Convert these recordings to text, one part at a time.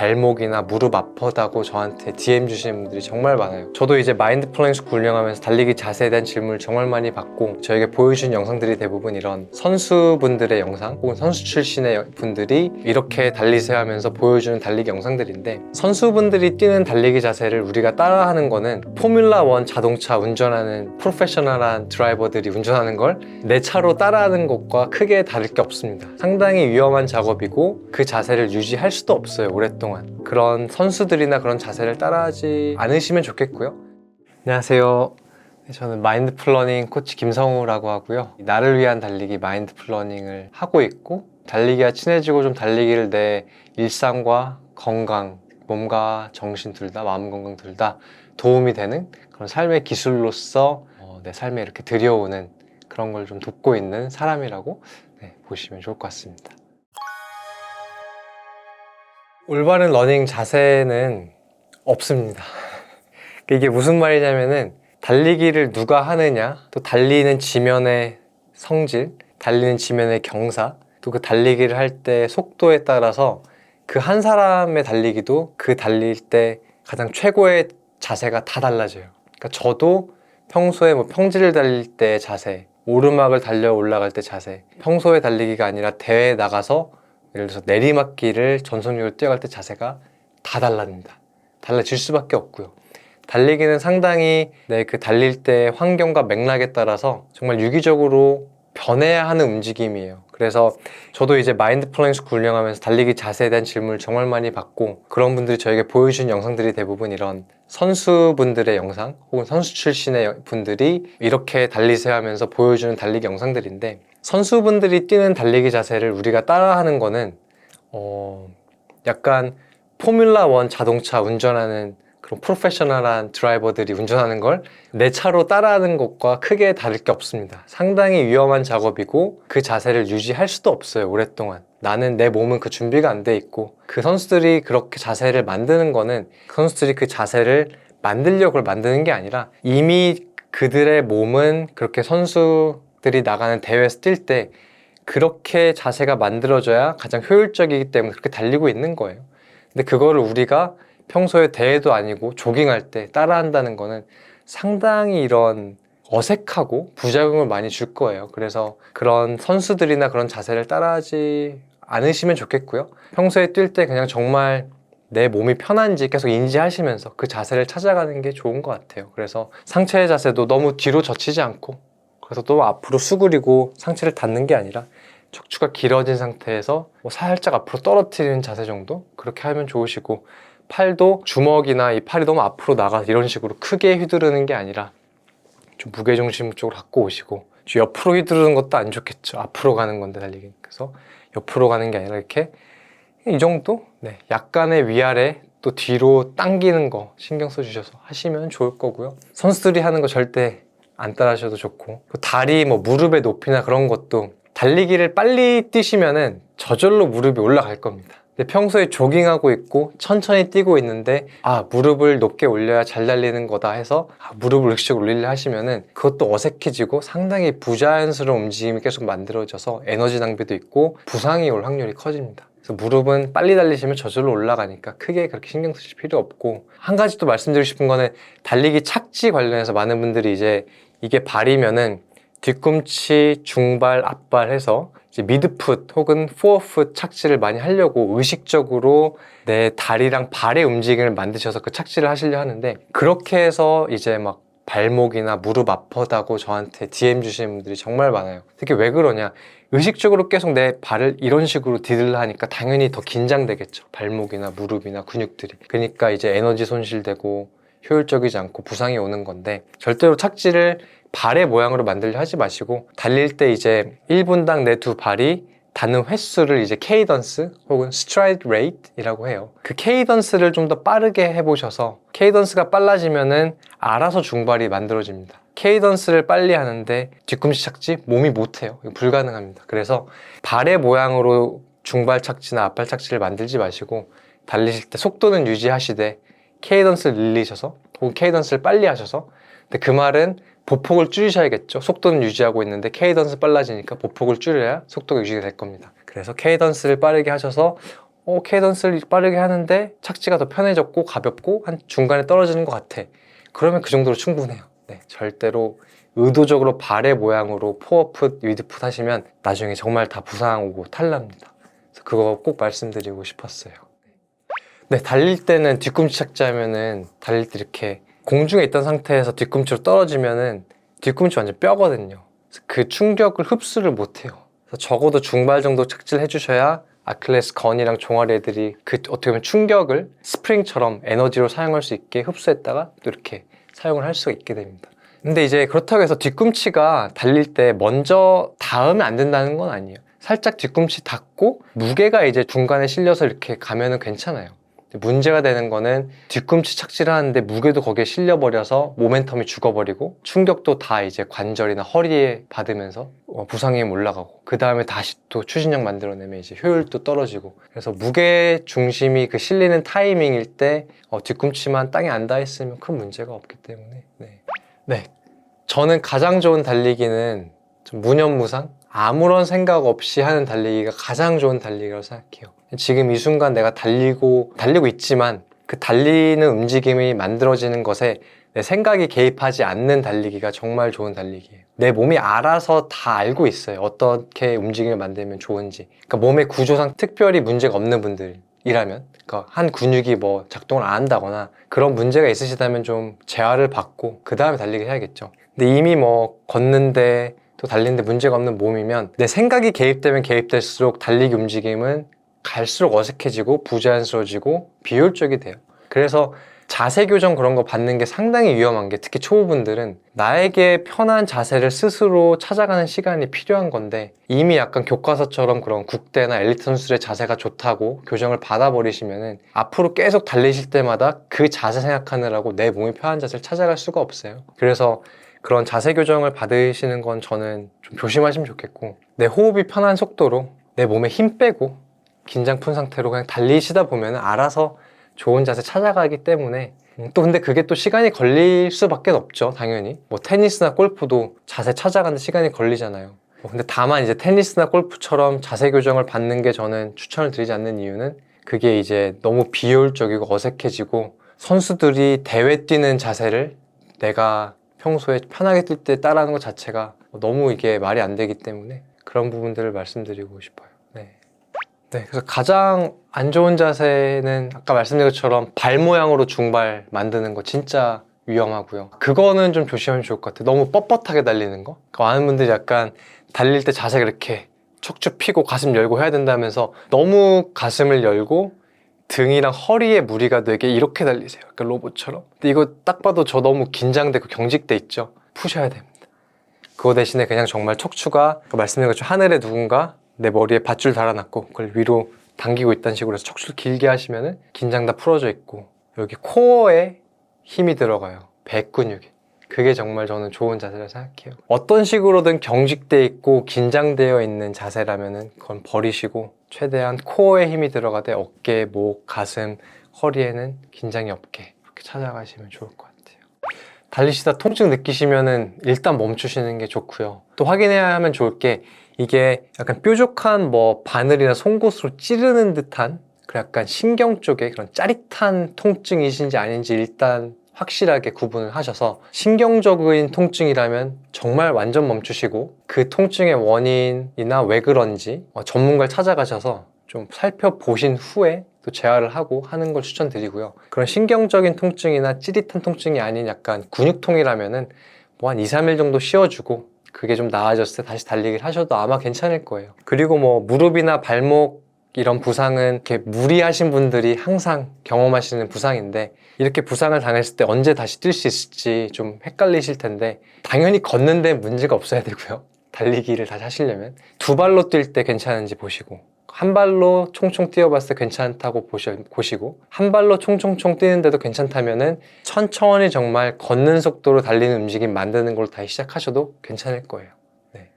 발목이나 무릎 아프다고 저한테 DM 주시는 분들이 정말 많아요. 저도 이제 마인드 플러닝 스쿨 운영하면서 달리기 자세에 대한 질문을 정말 많이 받고 저에게 보여주신 영상들이 대부분 이런 선수분들의 영상 혹은 선수 출신의 분들이 이렇게 달리세요 하면서 보여주는 달리기 영상들인데, 선수분들이 뛰는 달리기 자세를 우리가 따라하는 거는 포뮬라1 자동차 운전하는 프로페셔널한 드라이버들이 운전하는 걸 내 차로 따라하는 것과 크게 다를 게 없습니다. 상당히 위험한 작업이고 그 자세를 유지할 수도 없어요, 오랫동안. 그런 선수들이나 그런 자세를 따라하지 않으시면 좋겠고요. 안녕하세요. 저는 마인드 플러닝 코치 김성우라고 하고요. 나를 위한 달리기 마인드 플러닝을 하고 있고, 달리기와 친해지고 좀 달리기를 내 일상과 건강, 몸과 정신 둘 다, 마음 건강 둘 다 도움이 되는 그런 삶의 기술로서 내 삶에 이렇게 들여오는 그런 걸 좀 돕고 있는 사람이라고 보시면 좋을 것 같습니다. 올바른 러닝 자세는 없습니다. 이게 무슨 말이냐면은, 달리기를 누가 하느냐, 또 달리는 지면의 성질, 달리는 지면의 경사, 또 그 달리기를 할 때 속도에 따라서 그 한 사람의 달리기도 그 달릴 때 가장 최고의 자세가 다 달라져요. 그러니까 저도 평소에 평지를 달릴 때 자세, 오르막을 달려 올라갈 때 자세, 평소에 달리기가 아니라 대회에 나가서 예를 들어서 내리막길을 전속력으로 뛰어갈 때 자세가 다 달라집니다. 달라질 수밖에 없고요. 달리기는 상당히 그 달릴 때 환경과 맥락에 따라서 정말 유기적으로 변해야 하는 움직임이에요. 그래서 저도 이제 마인드 플러닝 스쿨 운영하면서 달리기 자세에 대한 질문을 정말 많이 받고, 그런 분들이 저에게 보여주신 영상들이 대부분 이런 선수분들의 영상 혹은 선수 출신의 분들이 이렇게 달리세요 하면서 보여주는 달리기 영상들인데, 선수분들이 뛰는 달리기 자세를 우리가 따라하는 거는 약간 포뮬라1 자동차 운전하는 그런 프로페셔널한 드라이버들이 운전하는 걸 내 차로 따라하는 것과 크게 다를 게 없습니다. 상당히 위험한 작업이고 그 자세를 유지할 수도 없어요, 오랫동안. 나는, 내 몸은 그 준비가 안 돼 있고, 그 선수들이 그렇게 자세를 만드는 거는 그 선수들이 그 자세를 만들려고 그걸 만드는 게 아니라 이미 그들의 몸은 그렇게 선수들이 나가는 대회에서 뛸 때 그렇게 자세가 만들어져야 가장 효율적이기 때문에 그렇게 달리고 있는 거예요. 근데 그거를 우리가 평소에 대회도 아니고 조깅할 때 따라한다는 거는 상당히 이런 어색하고 부작용을 많이 줄 거예요. 그래서 그런 선수들이나 그런 자세를 따라하지 않으시면 좋겠고요. 평소에 뛸 때 그냥 정말 내 몸이 편한지 계속 인지하시면서 그 자세를 찾아가는 게 좋은 것 같아요. 그래서 상체의 자세도 너무 뒤로 젖히지 않고, 그래서 너무 앞으로 수그리고 상체를 닫는 게 아니라 척추가 길어진 상태에서 살짝 앞으로 떨어뜨리는 자세 정도? 그렇게 하면 좋으시고, 팔도 주먹이나 이 팔이 너무 앞으로 나가 이런 식으로 크게 휘두르는 게 아니라 좀 무게중심 쪽으로 갖고 오시고, 옆으로 휘두르는 것도 안 좋겠죠. 앞으로 가는 건데 달리기. 그래서 옆으로 가는 게 아니라 이렇게 이 정도? 약간의 위아래 또 뒤로 당기는 거 신경 써주셔서 하시면 좋을 거고요. 선수들이 하는 거 절대 안 따라 하셔도 좋고, 다리 무릎의 높이나 그런 것도 달리기를 빨리 뛰시면은 저절로 무릎이 올라갈 겁니다. 근데 평소에 조깅하고 있고 천천히 뛰고 있는데 무릎을 높게 올려야 잘 달리는 거다 해서 무릎을 의식적으로 올리려 하시면은 그것도 어색해지고 상당히 부자연스러운 움직임이 계속 만들어져서 에너지 낭비도 있고 부상이 올 확률이 커집니다. 그래서 무릎은 빨리 달리시면 저절로 올라가니까 크게 그렇게 신경 쓰실 필요 없고, 한 가지 또 말씀드리고 싶은 거는 달리기 착지 관련해서 많은 분들이 이제 이게 발이면은 뒤꿈치, 중발, 앞발 해서 이제 미드풋 혹은 포어풋 착지를 많이 하려고 의식적으로 내 다리랑 발의 움직임을 만드셔서 그 착지를 하시려 하는데, 그렇게 해서 이제 막 발목이나 무릎 아프다고 저한테 DM 주시는 분들이 정말 많아요. 특히 왜 그러냐, 의식적으로 계속 내 발을 이런 식으로 디딜러 하니까 당연히 더 긴장되겠죠, 발목이나 무릎이나 근육들이. 그러니까 이제 에너지 손실되고 효율적이지 않고 부상이 오는 건데, 절대로 착지를 발의 모양으로 만들려 하지 마시고, 달릴 때 이제 1분당 내 두 발이 닿는 횟수를 이제 케이던스 혹은 스트라이드 레이트이라고 해요. 그 케이던스를 좀 더 빠르게 해보셔서, 케이던스가 빨라지면은 알아서 중발이 만들어집니다. 케이던스를 빨리 하는데 뒤꿈치 착지 몸이 못해요. 이거 불가능합니다. 그래서 발의 모양으로 중발 착지나 앞발 착지를 만들지 마시고, 달리실 때 속도는 유지하시되 케이던스를 늘리셔서 혹은 케이던스를 빨리 하셔서, 근데 그 말은 보폭을 줄이셔야겠죠. 속도는 유지하고 있는데 케이던스 빨라지니까 보폭을 줄여야 속도가 유지가 될 겁니다. 그래서 케이던스를 빠르게 하셔서 케이던스를 빠르게 하는데 착지가 더 편해졌고 가볍고 한 중간에 떨어지는 것 같아. 그러면 그 정도로 충분해요. 네, 절대로 의도적으로 발의 모양으로 포어풋, 미드풋 하시면 나중에 정말 다 부상 오고 탈납니다. 그래서 그거 꼭 말씀드리고 싶었어요. 네, 달릴 때는 뒤꿈치 착지하면은 달릴 때 이렇게 공중에 있던 상태에서 뒤꿈치로 떨어지면은 뒤꿈치 완전 뼈거든요. 그래서 그 충격을 흡수를 못해요. 그래서 적어도 중발 정도 착지를 해주셔야 아킬레스 건이랑 종아리 애들이 그 어떻게 보면 충격을 스프링처럼 에너지로 사용할 수 있게 흡수했다가 또 이렇게 사용을 할 수가 있게 됩니다. 근데 이제 그렇다고 해서 뒤꿈치가 달릴 때 먼저 닿으면 안 된다는 건 아니에요. 살짝 뒤꿈치 닿고 무게가 이제 중간에 실려서 이렇게 가면은 괜찮아요. 문제가 되는 거는 뒤꿈치 착지를 하는데 무게도 거기에 실려버려서 모멘텀이 죽어버리고 충격도 다 이제 관절이나 허리에 받으면서 부상이 올라가고 그 다음에 다시 또 추진력 만들어내면 이제 효율도 떨어지고 그래서 무게 중심이 그 실리는 타이밍일 때 뒤꿈치만 땅에 안 닿았으면 큰 문제가 없기 때문에 네. 저는 가장 좋은 달리기는 좀 무념무상 아무런 생각 없이 하는 달리기가 가장 좋은 달리기라고 생각해요. 지금 이 순간 내가 달리고 있지만 그 달리는 움직임이 만들어지는 것에 내 생각이 개입하지 않는 달리기가 정말 좋은 달리기예요. 내 몸이 알아서 다 알고 있어요. 어떻게 움직임을 만들면 좋은지. 그러니까 몸의 구조상 특별히 문제가 없는 분들이라면 그러니까 한 근육이 뭐 작동을 안 한다거나 그런 문제가 있으시다면 좀 재활을 받고 그 다음에 달리기 해야겠죠. 근데 이미 뭐 걷는데 또 달리는데 문제가 없는 몸이면 내 생각이 개입되면 개입될수록 달리기 움직임은 갈수록 어색해지고 부자연스러워지고 비효율적이 돼요. 그래서 자세 교정 그런 거 받는 게 상당히 위험한 게 특히 초보분들은 나에게 편한 자세를 스스로 찾아가는 시간이 필요한 건데 이미 약간 교과서처럼 그런 국대나 엘리트 선수들의 자세가 좋다고 교정을 받아버리시면은 앞으로 계속 달리실 때마다 그 자세 생각하느라고 내 몸이 편한 자세를 찾아갈 수가 없어요. 그래서 그런 자세 교정을 받으시는 건 저는 좀 조심하시면 좋겠고 내 호흡이 편한 속도로 내 몸에 힘 빼고 긴장 푼 상태로 그냥 달리시다 보면 알아서 좋은 자세 찾아가기 때문에 또 근데 그게 또 시간이 걸릴 수밖에 없죠. 당연히 뭐 테니스나 골프도 자세 찾아가는 시간이 걸리잖아요. 근데 다만 이제 테니스나 골프처럼 자세 교정을 받는 게 저는 추천을 드리지 않는 이유는 그게 이제 너무 비효율적이고 어색해지고 선수들이 대회 뛰는 자세를 내가 평소에 편하게 뛸 때 따라하는 것 자체가 너무 이게 말이 안 되기 때문에 그런 부분들을 말씀드리고 싶어요. 네, 그래서 가장 안 좋은 자세는 아까 말씀드린 것처럼 발 모양으로 중발 만드는 거 진짜 위험하고요. 그거는 좀 조심하면 좋을 것 같아요. 너무 뻣뻣하게 달리는 거. 그러니까 많은 분들이 약간 달릴 때 자세가 이렇게 척추 펴고 가슴 열고 해야 된다면서 너무 가슴을 열고 등이랑 허리에 무리가 되게 이렇게 달리세요. 약간 로봇처럼. 근데 이거 딱 봐도 저 너무 긴장되고 경직돼 있죠. 푸셔야 됩니다. 그거 대신에 그냥 정말 척추가 말씀드린 것처럼 하늘에 누군가 내 머리에 밧줄 달아놨고 그걸 위로 당기고 있다는 식으로 해서 척추를 길게 하시면은 긴장 다 풀어져 있고 여기 코어에 힘이 들어가요. 배 근육에. 그게 정말 저는 좋은 자세라 생각해요. 어떤 식으로든 경직돼 있고 긴장되어 있는 자세라면은 그건 버리시고 최대한 코어에 힘이 들어가되 어깨, 목, 가슴, 허리에는 긴장이 없게 그렇게 찾아가시면 좋을 것 같아요. 달리시다 통증 느끼시면은 일단 멈추시는 게 좋고요. 또 확인해야 하면 좋을 게 이게 약간 뾰족한 뭐 바늘이나 송곳으로 찌르는 듯한 그 약간 신경 쪽에 그런 짜릿한 통증이신지 아닌지 일단 확실하게 구분을 하셔서 신경적인 통증이라면 정말 완전 멈추시고 그 통증의 원인이나 왜 그런지 전문가를 찾아가셔서 좀 살펴보신 후에 또 재활을 하고 하는 걸 추천드리고요. 그런 신경적인 통증이나 찌릿한 통증이 아닌 약간 근육통이라면은 뭐 한 2, 3일 정도 쉬어주고 그게 좀 나아졌을 때 다시 달리기를 하셔도 아마 괜찮을 거예요. 그리고 뭐 무릎이나 발목 이런 부상은 이렇게 무리하신 분들이 항상 경험하시는 부상인데 이렇게 부상을 당했을 때 언제 다시 뛸 수 있을지 좀 헷갈리실 텐데 당연히 걷는 데 문제가 없어야 되고요. 달리기를 다시 하시려면 두 발로 뛸 때 괜찮은지 보시고 한 발로 총총 뛰어봤을 때 괜찮다고 보시고 한 발로 총총총 뛰는데도 괜찮다면은 천천히 정말 걷는 속도로 달리는 움직임 만드는 걸로 다시 시작하셔도 괜찮을 거예요. 네.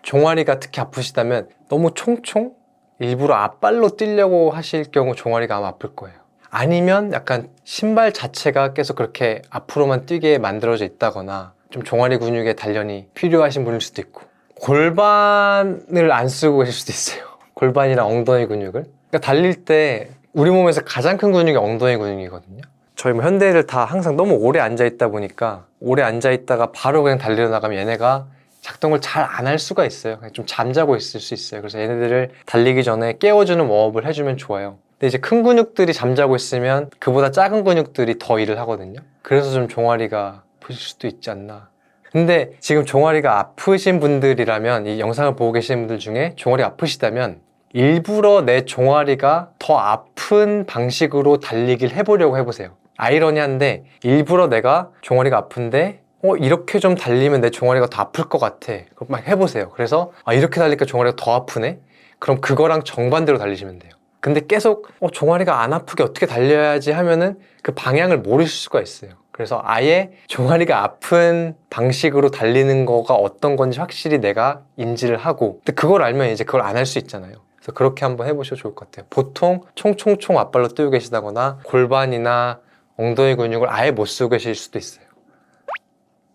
종아리가 특히 아프시다면 너무 총총 일부러 앞발로 뛰려고 하실 경우 종아리가 아마 아플 거예요. 아니면 약간 신발 자체가 계속 그렇게 앞으로만 뛰게 만들어져 있다거나 좀 종아리 근육의 단련이 필요하신 분일 수도 있고 골반을 안 쓰고 계실 수도 있어요. 골반이랑 엉덩이 근육을 그러니까 달릴 때 우리 몸에서 가장 큰 근육이 엉덩이 근육이거든요. 저희 뭐 현대인들 다 항상 너무 오래 앉아 있다 보니까 오래 앉아 있다가 바로 그냥 달리러 나가면 얘네가 작동을 잘 안 할 수가 있어요. 그냥 좀 잠자고 있을 수 있어요. 그래서 얘네들을 달리기 전에 깨워주는 웜업을 해주면 좋아요. 근데 이제 큰 근육들이 잠자고 있으면 그보다 작은 근육들이 더 일을 하거든요. 그래서 좀 종아리가 아프실 수도 있지 않나. 근데 지금 종아리가 아프신 분들이라면, 이 영상을 보고 계시는 분들 중에 종아리 아프시다면 일부러 내 종아리가 더 아픈 방식으로 달리기를 해보려고 해보세요. 아이러니한데 일부러 내가 종아리가 아픈데 이렇게 좀 달리면 내 종아리가 더 아플 것 같아. 그럼 막 해보세요. 그래서 이렇게 달리니까 종아리가 더 아프네? 그럼 그거랑 정반대로 달리시면 돼요. 근데 계속 종아리가 안 아프게 어떻게 달려야지 하면은 그 방향을 모르실 수가 있어요. 그래서 아예 종아리가 아픈 방식으로 달리는 거가 어떤 건지 확실히 내가 인지를 하고, 근데 그걸 알면 이제 그걸 안 할 수 있잖아요. 그래서 그렇게 한번 해보셔도 좋을 것 같아요. 보통 총총총 앞발로 뛰고 계시다거나 골반이나 엉덩이 근육을 아예 못 쓰고 계실 수도 있어요.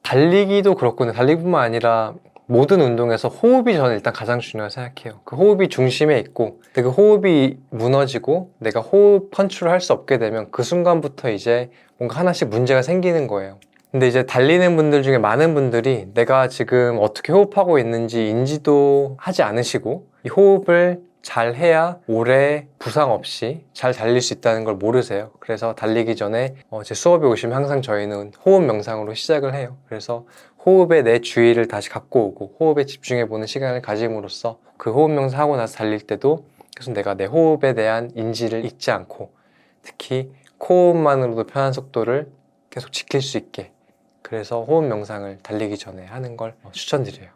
달리기도 그렇군요. 달리기뿐만 아니라 모든 운동에서 호흡이 저는 일단 가장 중요하다고 생각해요. 그 호흡이 중심에 있고, 근데 그 호흡이 무너지고 내가 호흡 컨트롤 할 수 없게 되면 그 순간부터 이제 뭔가 하나씩 문제가 생기는 거예요. 근데 이제 달리는 분들 중에 많은 분들이 내가 지금 어떻게 호흡하고 있는지 인지도 하지 않으시고, 이 호흡을 잘 해야 오래 부상 없이 잘 달릴 수 있다는 걸 모르세요. 그래서 달리기 전에 제 수업에 오시면 항상 저희는 호흡 명상으로 시작을 해요. 그래서 호흡에 내 주의를 다시 갖고 오고 호흡에 집중해보는 시간을 가짐으로써 그 호흡 명상하고 나서 달릴 때도 계속 내가 내 호흡에 대한 인지를 잊지 않고, 특히 코호흡만으로도 편한 속도를 계속 지킬 수 있게, 그래서 호흡 명상을 달리기 전에 하는 걸 추천드려요.